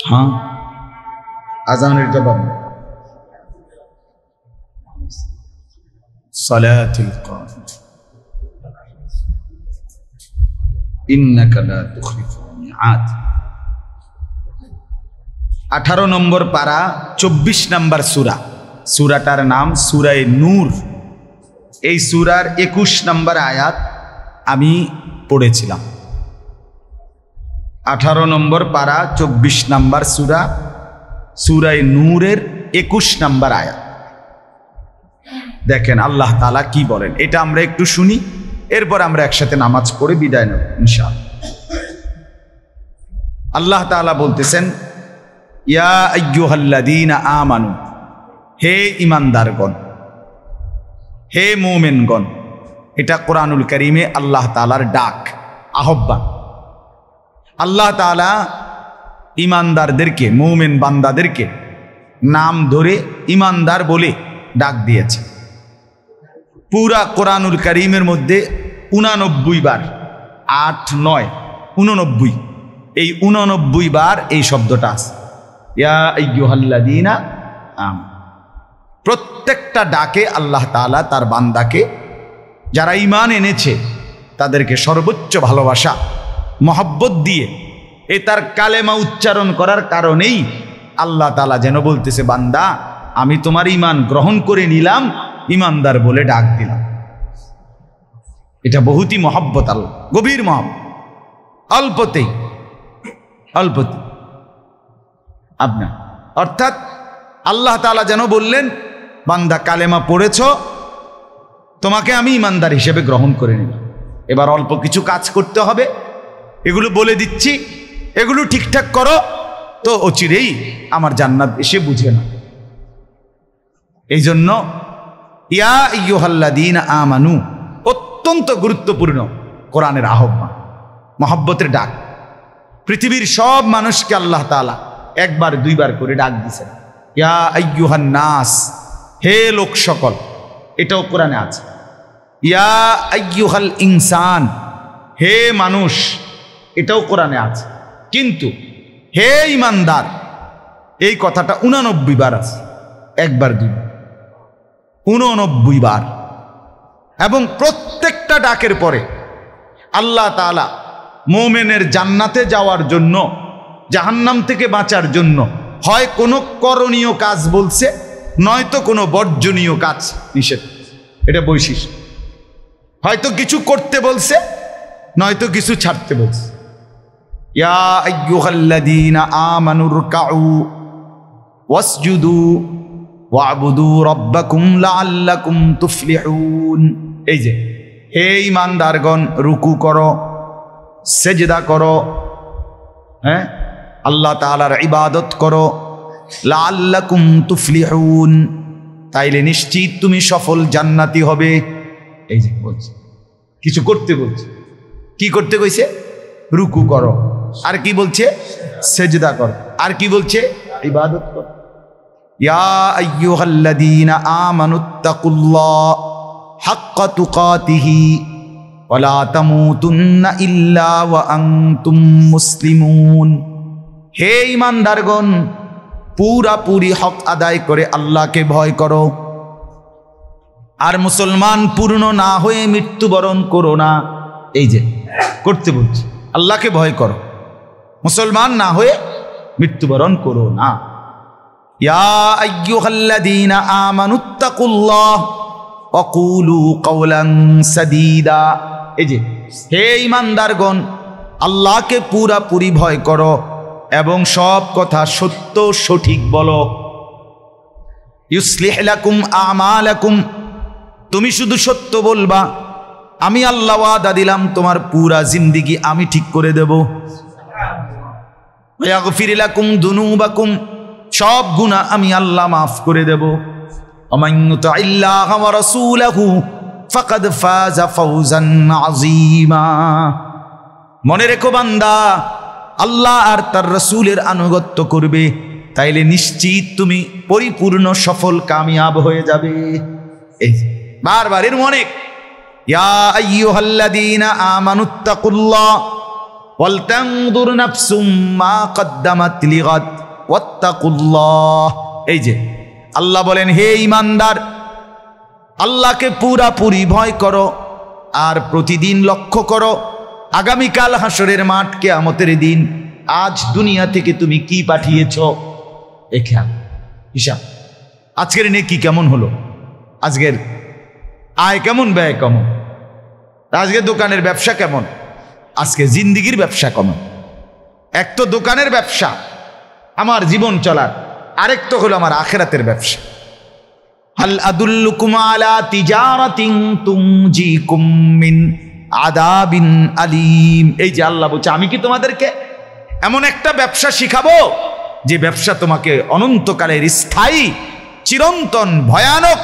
হ্যাঁ, আজানের জবাব সালাতুল কাফির, ইন্নাকা লা তুখলিফুল মিআদ। 18 নম্বর পারা, 24 নম্বর সূরা। সূরাটার নাম সূরায়ে নূর। এই সূরার 21 নম্বর আয়াত আমি পড়েছিলাম। 18 নম্বর পারা, 24 নম্বর সূরা, সূরায়ে নূরের 21 নম্বর আয়াত। দেখেন আল্লাহ তাআলা কি বলেন, এটা আমরা একটু শুনি, এরপর আমরা একসাথে নামাজ পড়ে বিদায় নেব ইনশাআল্লাহ। আল্লাহ তাআলা বলতেছেন, ইয়া আইয়ুহাল্লাযীনা আমানু, হে ঈমানদারগণ, হে মুমিনগণ। এটা কোরআনুল কারীমে আল্লাহ তাআলার ডাক, আহ্বান। আল্লাহ তাআলা ঈমানদারদেরকে, মুমিন বান্দাদেরকে নাম ধরে ঈমানদার বলে ডাক দিয়েছে। পুরা কোরআনুল কারীমের মধ্যে 89 বার, 8, 9, 89, এই 89 বার এই শব্দটা আছে, ইয়া আইয়ুহাল্লাযীনা আমানু। প্রত্যেকটা ডাকে আল্লাহ তাআলা তার বান্দাকে, যারা ঈমান এনেছে তাদেরকে সর্বোচ্চ ভালোবাসা, মহব্বত দিয়ে, এ তার কালেমা উচ্চারণ করার কারণেই আল্লাহ তাআলা যেন বলতেছে, বান্দা আমি তোমার ঈমান গ্রহণ করে নিলাম, ঈমানদার বলে ডাক দিলাম। এটা বহুতই মহব্বত, আল্লাহ গভীর মহব্বত, অল্পতেই আপনার। অর্থাৎ আল্লাহ তাআলা যেন বললেন, বান্দা কালেমা পড়েছ, তোমাকে আমি ইমানদার হিসেবে গ্রহণ করে নিলাম, এবার অল্প কিছু কাজ করতে হবে, এগুলো বলে দিচ্ছি, এগুলো ঠিকঠাক করো, তো অচিরেই আমার জান্নাত এসে বুঝে না। এই জন্য ইয়া আইয়ুহাল্লাযীনা আমানু অত্যন্ত গুরুত্বপূর্ণ কোরআনের আহ্বান, মহব্বতের ডাক। পৃথিবীর সব মানুষকে আল্লাহ তাআলা একবার দুইবার করে ডাক দিয়েছেন, ইয়া আইয়ুহান নাস, হে লোক সকল, এটাও কোরআনে আছে। ইয়া আইয়ুহাল ইনসান, হে মানুষ, এটাও কোরআনে আছে। কিন্তু হে ইমানদার, এই কথাটা 89 বার আছে, একবার দুইবার, 89 বার। এবং প্রত্যেকটা ডাকের পরে আল্লাহ তাআলা মুমিনের জান্নাতে যাওয়ার জন্য, জাহান্নাম থেকে বাঁচার জন্য হয় কোনো করণীয় কাজ বলছে, নয়তো কোনো বর্জনীয় কাজ নিষেধ। এটা বৈশিষ্ট্য, হয়তো কিছু করতে বলছে, নয়তো কিছু ছাড়তে বলছে। ইয়া আইয়ুহাল্লাযীনা আমানু রুকউ ওয়াসজুদু ওয়া'বুদু রাব্বাকুম লাআল্লাকুম তুফলিহুন। এই যে হে ঈমানদারগণ, রুকু করো, সেজদা করো, হ্যাঁ, আল্লাহ তাআলার ইবাদত করো, লাআল্লাকুম তুফলিহুন, তাইলে নিশ্চিত তুমি সফল জান্নাতি হবে। এই যে বলছে, কিছু করতে বলছে, কি করতে কইছে? রুকু করো, আর কি বলছে? সেজদা করো, আর কি বলছে? ইবাদত করো। ইয়া আইয়ুহাল্লাযীনা আমানুত্তাকুল্লাহ হাক্কা তুকাতিহি ওয়া লা তামুতুন্না ইল্লা ওয়া আনতুম মুসলিমুন। হে ঈমানদারগণ, পুরাপুরি হক আদায় করে আল্লাহকে ভয় করো, আর মুসলমান পূর্ণ না হয়ে মৃত্যুবরণ করো না। এই যে করতে বলছি, আল্লাহকে ভয় করো, মুসলমান না হয়ে মৃত্যুবরণ করো না। ইয়া আইয়ুহাল্লাযীনা আমানুত্তাকুল্লাহ ওয়া কুলু কাওলান সাদীদা। এই যে হে ঈমানদারগণ, আল্লাহকে পুরাপুরি ভয় করো এবং সব কথা সত্য সঠিক বলো। ইউসলিহ লাকুম আমালাকুম, তুমি শুধু সত্য বলবা, আমি আল্লাহ ওয়াদা দিলাম তোমার পুরা জিন্দেগি আমি ঠিক করে দেব। ওয়াগফির লাকুম যুনুবাকুম, সব গুনাহ আমি আল্লাহ মাফ করে দেব। ওমান ইউতিল্লাহ ওয়া রাসূলাহু ফাকাদ ফাযা ফাওজান আযীমা। মনে রেখো বান্দা, আল্লাহ আর তার রাসূলের আনুগত্য করবে, তাইলে নিশ্চিত তুমি পরিপূর্ণ সফল কামিয়াব হয়ে যাবে। এই বারবার এর অনেক, ইয়া আইয়ুহাল্লাযীনা আমানুত্তাকুল্লাহ ওয়াল তানজুর নাফসুম মা কদ্দামাত লিগাদ ওয়াত্তাকুল্লাহ। এই যে আল্লাহ বলেন, হে ঈমানদার, আল্লাহকে পুরাপুরি ভয় করো আর প্রতিদিন লক্ষ্য করো আগামীকাল হাসরের মাঠ, কিয়ামতের দিন, আজ দুনিয়া থেকে তুমি কি পাঠিয়েছ, এই খেয়াল হিসাব। আজকের নেকি কেমন হলো, আজকের আয় কেমন, ব্যয় কেমন, আজকে দোকানের ব্যবসা কেমন, আজকে জিন্দিগির ব্যবসা কেমন। এক তো দোকানের ব্যবসা আমার জীবন চলার, আরেক তো হলো আমার আখিরাতের ব্যবসা। হাল আদুল্লুকুম আলা তিজারাতিন তুনজিকুম মিন আযাবিন আলীম। এই যে আল্লাহ বলছে, আমি কি তোমাদেরকে এমন একটা ব্যবসা শিখাবো যে ব্যবসা তোমাকে অনন্তকালের স্থায়ী চিরন্তন ভয়ানক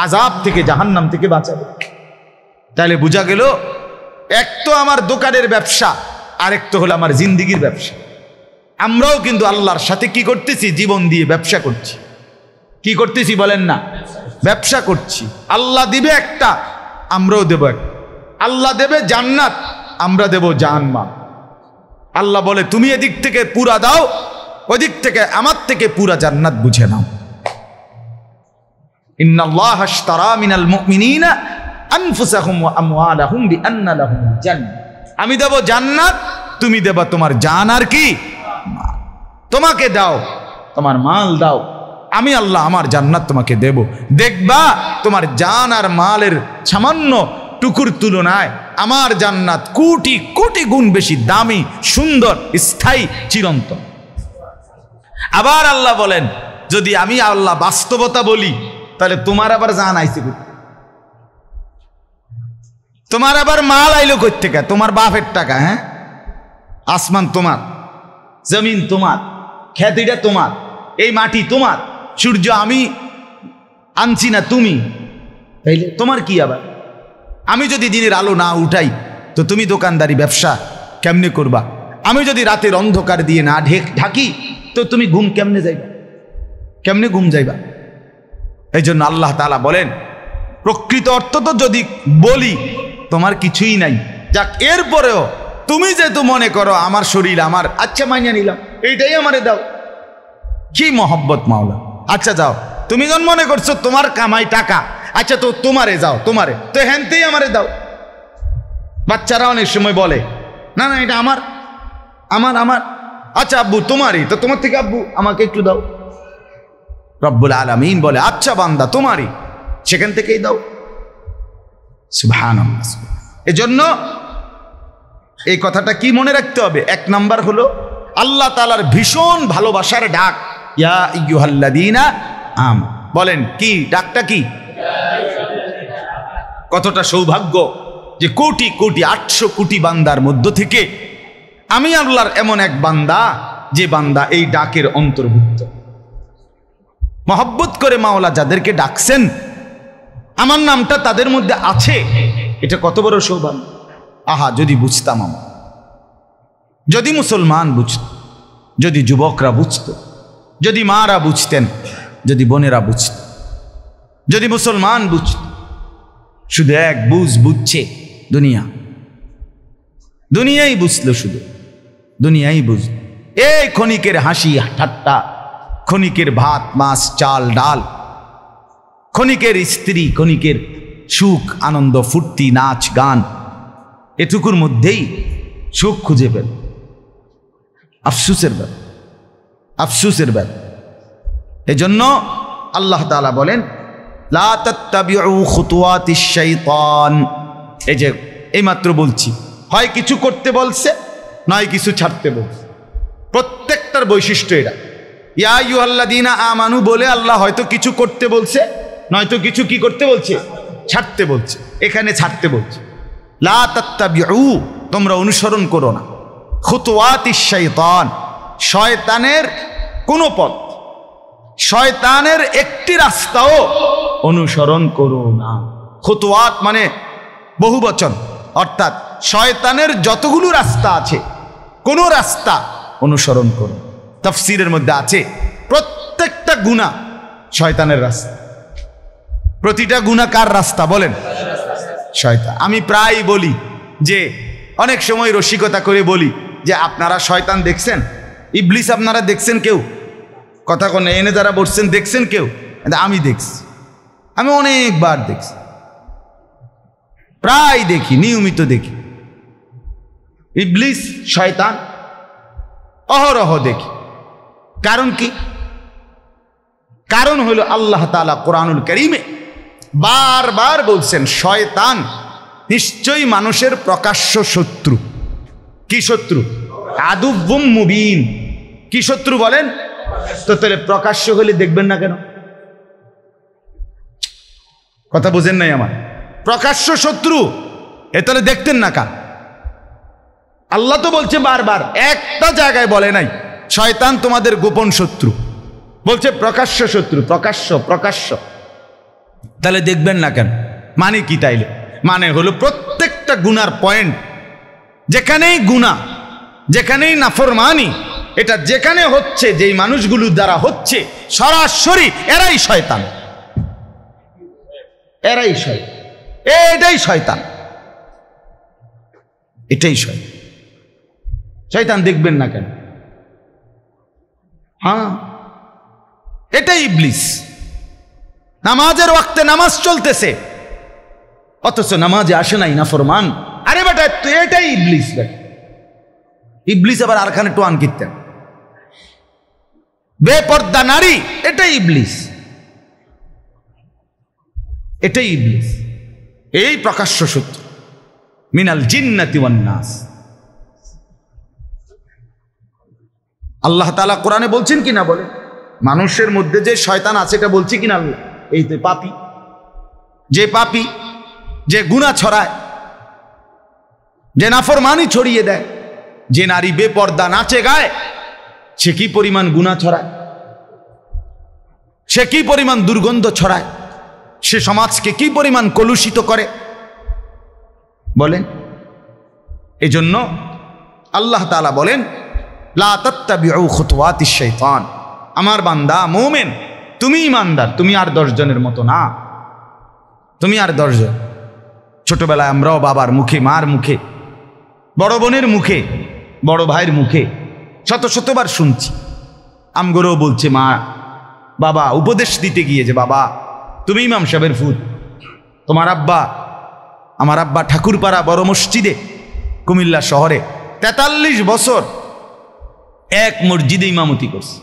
আযাব থেকে, জাহান্নাম থেকে বাঁচাবে। তাহলে বোঝা গেল, এক তো আমার দোকানের ব্যবসা, আরেক তো হলো আমার জিন্দিগির ব্যবসা। আমরাও কিন্তু আল্লাহর সাথে কি করতেছি? জীবন দিয়ে ব্যবসা করছি। কি করতেছি বলেন না? ব্যবসা করছি। আল্লাহ দিবে একটা, আমরাও দেব একটা। আল্লাহ দেবে জান্নাত, আমরা দেব জাহান্নাম। আল্লাহ বলে, তুমি এদিক থেকে পুরা দাও, ওদিক থেকে আমার থেকে পুরা জান্নাত বুঝে নাও। ইন্নাল্লাহা আশতারা মিনাল মুমিনিনা আনফুসাহুম ওয়া আমওয়ালাহুম বিআন্না লাহুমুল জান্নাহ। আমি দেব জান্নাত, তুমি দেবা তোমার জান আর কি, তোমাকে দাও, তোমার মাল দাও, আমি আল্লাহ আমার জান্নাত তোমাকে দেব। দেখবা তোমার জান আর মালের সামান্য টুকুর তুলনায় আমার জান্নাত কোটি কোটি গুণ বেশি দামি, সুন্দর, স্থায়ী, চিরন্তন। আবার আল্লাহ বলেন, যদি আমি আল্লাহ বাস্তবতা বলি, তাহলে তোমার আবার জান আইছে কই? তোমার আবার মাল আইলো কই থেকে? তোমার বাপের টাকা। হ্যাঁ, আসমান তোমার, জমিন তোমার, খ্যাতিটা তোমার, এই মাটি তোমার, সূর্য আমি আনছি না, তুমি। তাইলে তোমার কি আবার? আমি যদি দিনের আলো না উঠাই, তো তুমি দোকানদারি ব্যবসা কেমনে করবা? আমি যদি রাতের অন্ধকার দিয়ে না ঢাকি, তো তুমি ঘুম কেমনে যাইবা? কেমনে ঘুম যাইবা? এই জন্য আল্লাহ তাআলা বলেন, প্রকৃত অর্থ তো যদি বলি তোমার কিছুই নাই, যাক এরপরেও তুমি যেহেতু মনে করো আমার শরীর আমার, আচ্ছা মাইনা নিলাম, এইটাই আমারে দাও। কি মহব্বত মাওলা। আচ্ছা যাও, তুমি যখন মনে করছো তোমার কামাই টাকা, আচ্ছা তো তোমারে যাও, তোমারে তো হ্যানতেই আমারে দাও। বাচ্চারা অনেক সময় বলে, না না এটা আমার আমার আমার আচ্ছা আব্বু তোমারই, তো তোমার থেকে আব্বু আমাকে একটু দাও। রব্বুল আলামিন বলে, আচ্ছা বান্দা তোমারই, সেখান থেকেই দাও। সুবহানাল্লাহ। এজন্য এই কথাটা কি মনে রাখতে হবে? এক নাম্বার হলো আল্লাহ তাআলার ভীষণ ভালোবাসার ডাক, ইয়া আইয়ুহাল্লাযীনা আমানু। বলেন কি ডাকটা কি? কতটা সৌভাগ্য যে কোটি কোটি 800 কোটি বান্দার মধ্য থেকে আমি আল্লাহর এমন এক বান্দা, যে বান্দা এই ডাকের অন্তর্ভুক্ত। মহব্বত করে মাওলা যাদেরকে ডাকছেন, আমার নামটা তাদের মধ্যে আছে, এটা কত বড় সৌভাগ্য। আহা, যদি বুঝতাম আমরা, যদি মুসলমান বুঝত, যদি যুবকরা বুঝত, যদি মারা বুঝতেন, যদি বোনেরা বুঝত, যদি মুসলমান বুঝত। শুধু এক বুঝছে দুনিয়া, দুনিয়াই বুঝলো, শুধু দুনিয়াই বুঝল। এই ক্ষণিকের হাসি ঠাট্টা, ক্ষণিকের ভাত মাছ চাল ডাল, ক্ষণিকের স্ত্রী, ক্ষণিকের সুখ আনন্দ ফুর্তি নাচ গান, এটুকুর মধ্যেই সুখ খুঁজে পেল। আফসুসের ব্যাপার, আফসুসের ব্যাপার। এজন্য আল্লাহ তাআলা বলেন, লা তাত্তাবিউ খুতুওয়াতিশ শাইতান। এই যে এইমাত্র বলছি, হয় কিছু করতে বলছে, নয় কিছু ছাড়তে বলছে। প্রত্যেকটার বৈশিষ্ট্য এটা। ইয়া আইয়ুহাল্লাযীনা আমানু বলে আল্লাহ হয়তো কিছু করতে বলছে, নয়তো কিছু কি করতে বলছে? ছাড়তে বলছে। এখানে ছাড়তে বলছে। লা তাত্তাবিউ, তোমরা অনুসরণ করো না, খুতুওয়াতিশ শাইতান, শয়তানের কোনো পথ, শয়তানের একটি রাস্তাও অনুসরণ করো না। খুতুওয়াত মানে বহুবচন, অর্থাৎ শয়তানের যতগুলো রাস্তা আছে, কোন রাস্তা অনুসরণ করো। তাফসীরের মধ্যে আছে, প্রত্যেকটা গুনাহ শয়তানের রাস্তা। প্রতিটা গুনাহ কার রাস্তা বলেন? শয়তান। আমি প্রায় বলি যে, অনেক সময় রসিকতা করে বলি যে, আপনারা শয়তান দেখছেন? ইবলিস আপনারা দেখছেন কেউ? কথা কোন এনে যারা বসছেন দেখছেন কেউ? আমি দেখছি, আমি অনেকবার দেখছি, প্রায় দেখি, নিয়মিত দেখি। ইবলিস শয়তান অহরহ দেখি। কারণ কি? কারণ হলো আল্লাহ তাআলা কোরআনুল কারীমে বারবার বলছেন, শয়তান নিশ্চয়ই মানুষের প্রকাশ্য শত্রু। কি শত্রু? আদুউম মুবিন। কি শত্রু বলেন? তো তাহলে প্রকাশ্য হলে দেখবেন না কেন? কথা বুঝেন নাই আমার? প্রকাশ্য শত্রু, এ তাহলে দেখতেন না কেন? আল্লাহ তো বলছে বারবার, একটা জায়গায় বলে নাই শয়তান তোমাদের গোপন শত্রু, বলছে প্রকাশ্য শত্রু। প্রকাশ্য প্রকাশ্য, তাহলে দেখবেন না কেন? মানে কি তাইলে? মানে হলো প্রত্যেকটা গুনার পয়েন্ট, যেখানেই গুনাহ, যেখানেই নাফরমানি, এটা যেখানে হচ্ছে, যেই মানুষগুলো দ্বারা হচ্ছে, সরাসরি এরাই শয়তান, এরাই শয়তান, এটাই শয়তান, এটাই শয়তান। শয়তান দেখবেন না কেন? হ্যাঁ, এটাই ইবলিস। নামাজের ওয়াক্তে নামাজ চলতেছে, অথচ নামাজে আসে নাই, নাফরমান। আরে বেটা, তো এটাই ইবলিস। ইবলিস আবার আরখানে টোয়ান কিনতেন, বেপর্দা নারী, এটাই ইবলিস, এটাই ইবলিস। এই প্রকাশ্য শত্রু। মিনাল জিন্নাতি ওয়ান নাস। আল্লাহ তাআলা কোরআনে বলছেন কিনা বলে, মানুষের মধ্যে যে শয়তান আছে এটা বলছে কিনা আল্লাহ, এই তো পাপী, যে গুনাহ ছড়ায়, যে নাফরমানি ছড়িয়ে দেয়, যে নারী বেপর্দা নাচে গায়, সে কি পরিমাণ গুনাহ ছড়ায়, সে কি পরিমাণ দুর্গন্ধ ছড়ায়, সে সমাজকে কি পরিমাণ কলুষিত করে বলেন। এজন্য আল্লাহ তাআলা বলেন, লা তাত্তাবিউ খুতুওয়াতিশ শাইতান, আমার বান্দা মুমিন, তুমি ঈমানদার, তুমি আর 10 জনের মতো না, তুমি আর 10 জন। ছোটবেলায় আমরাও বাবার মুখে, মার মুখে, বড় বোনের মুখে, বড় ভাইয়ের মুখে শত শতবার শুনছি। আমগরেও বলছে মা বাবা উপদেশ দিতে গিয়ে যে, বাবা তুমি ইমাম সাহেবের ফুত, তোমার আব্বা, আমার আব্বা ঠাকুরপাড়া বড় মসজিদে কুমিল্লা শহরে 43 বছর এক মসজিদে ইমামতি করছে।